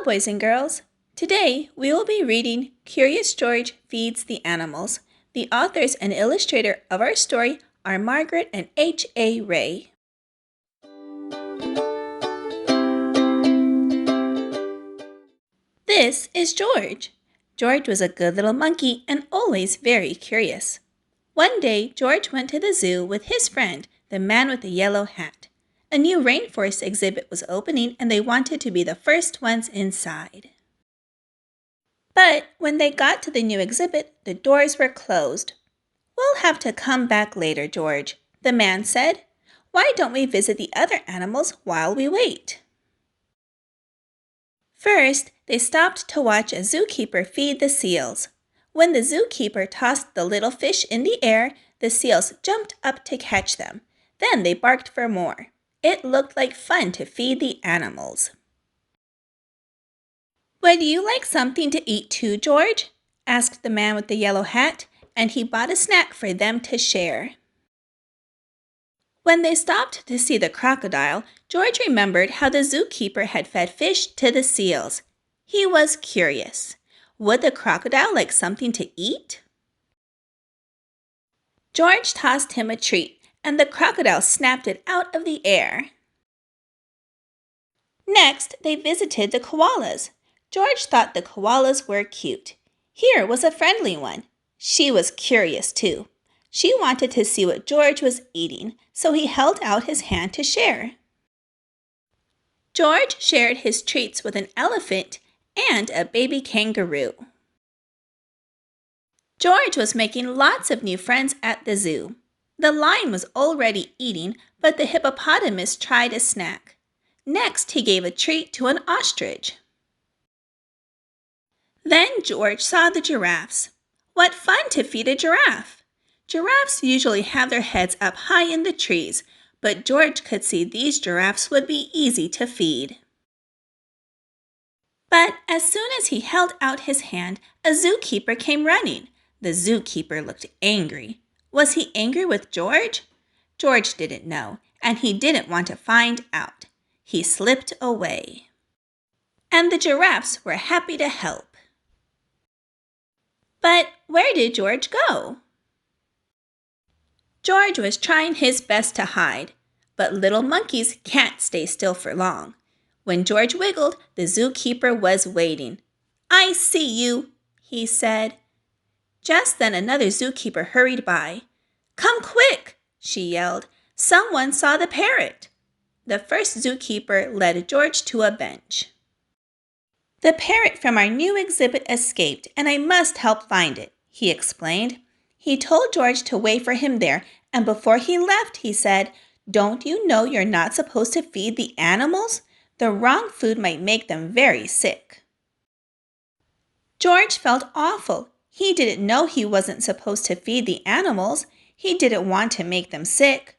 Hello, boys and girls. Today, we will be reading Curious George Feeds the Animals. The authors and illustrator of our story are Margret and H.A. This is George. George was a good little monkey and always very curious. One day, George went to the zoo with his friend, the man with the yellow hat. A new rainforest exhibit was opening and they wanted to be the first ones inside. But when they got to the new exhibit, the doors were closed. "We'll have to come back later, George," the man said. "Why don't we visit the other animals while we wait?" First, they stopped to watch a zookeeper feed the seals. When the zookeeper tossed the little fish in the air, the seals jumped up to catch them. Then they barked for more. It looked like fun to feed the animals. "Would you like something to eat too, George?" asked the man with the yellow hat, and he bought a snack for them to share. When they stopped to see the crocodile, George remembered how the zookeeper had fed fish to the seals. He was curious. Would the crocodile like something to eat? George tossed him a treat, and the crocodile snapped it out of the air. Next, they visited the koalas. George thought the koalas were cute. Here was a friendly one. She was curious too. She wanted to see what George was eating, so he held out his hand to share. George shared his treats with an elephant and a baby kangaroo. George was making lots of new friends at the zoo. The lion was already eating, but the hippopotamus tried a snack. Next, he gave a treat to an ostrich. Then George saw the giraffes. What fun to feed a giraffe! Giraffes usually have their heads up high in the trees, but George could see these giraffes would be easy to feed. But as soon as he held out his hand, a zookeeper came running. The zookeeper looked angry. Was he angry with George? George didn't know, and he didn't want to find out. He slipped away. And the giraffes were happy to help. But where did George go? George was trying his best to hide, but little monkeys can't stay still for long. When George wiggled, the zookeeper was waiting. "I see you," he said. Just then another zookeeper hurried by. "Come quick," she yelled. "Someone saw the parrot." The first zookeeper led George to a bench. "The parrot from our new exhibit escaped, and I must help find it," he explained. He told George to wait for him there, and before he left, he said, "Don't you know you're not supposed to feed the animals? The wrong food might make them very sick." George felt awful. He didn't know he wasn't supposed to feed the animals. He didn't want to make them sick.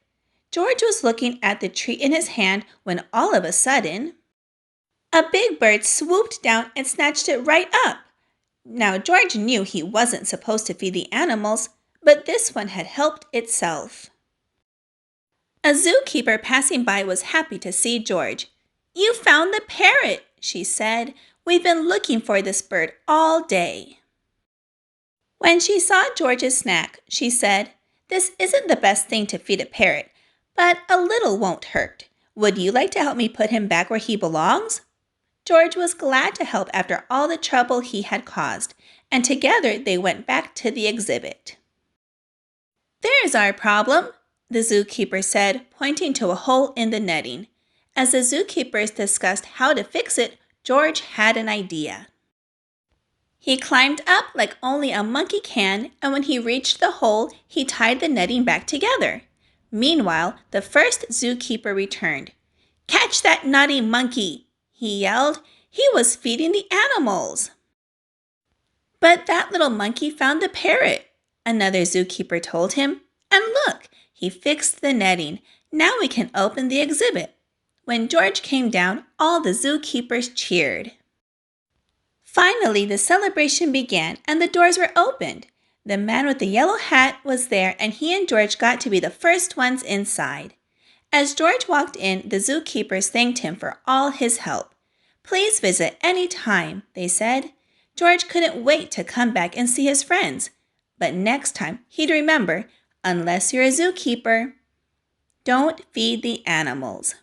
George was looking at the treat in his hand when all of a sudden, a big bird swooped down and snatched it right up. Now George knew he wasn't supposed to feed the animals, but this one had helped itself. A zookeeper passing by was happy to see George. "You found the parrot," she said. "We've been looking for this bird all day." When she saw George's snack, she said, "This isn't the best thing to feed a parrot, but a little won't hurt. Would you like to help me put him back where he belongs?" George was glad to help after all the trouble he had caused, and together they went back to the exhibit. "There's our problem," the zookeeper said, pointing to a hole in the netting. As the zookeepers discussed how to fix it, George had an idea. He climbed up like only a monkey can, and when he reached the hole, he tied the netting back together. Meanwhile, the first zookeeper returned. "Catch that naughty monkey!" he yelled. "He was feeding the animals." "But that little monkey found the parrot," another zookeeper told him. "And look, he fixed the netting. Now we can open the exhibit." When George came down, all the zookeepers cheered. Finally, the celebration began and the doors were opened. The man with the yellow hat was there and he and George got to be the first ones inside. As George walked in, the zookeepers thanked him for all his help. Please visit any time, they said. George couldn't wait to come back and see his friends. But next time, he'd remember, unless you're a zookeeper, don't feed the animals.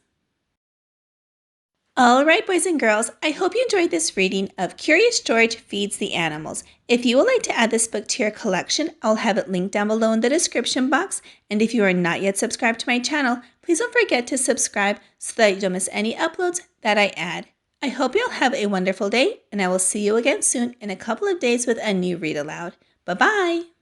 All right, boys and girls, I hope you enjoyed this reading of Curious George Feeds the Animals. If you would like to add this book to your collection, I'll have it linked down below in the description box. And if you are not yet subscribed to my channel, please don't forget to subscribe so that you don't miss any uploads that I add. I hope you'll have a wonderful day, and I will see you again soon in a couple of days with a new Read Aloud. Bye-bye!